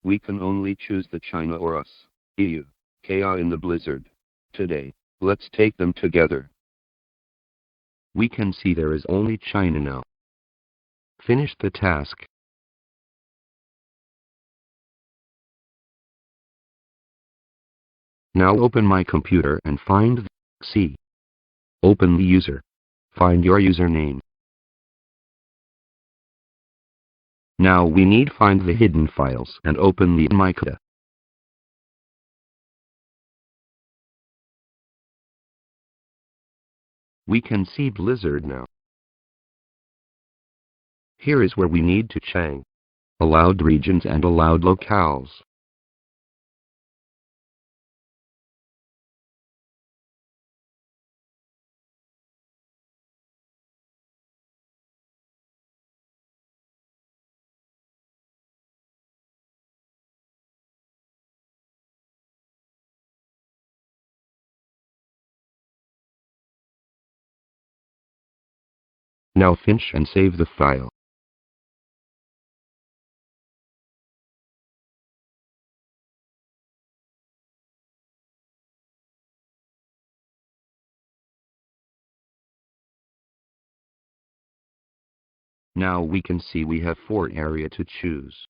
We can only choose the China or us, EU, KA in the blizzard. Today, let's take them together. We can see there is only China now. Finish the task. Now open my computer and find the C. Open the user. Find your username. Now we need find the hidden files and open the Mica. We can see Blizzard now. Here is where we need to change allowed regions and allowed locales. Now finish and save the file. Now we can see we have 4 areas to choose.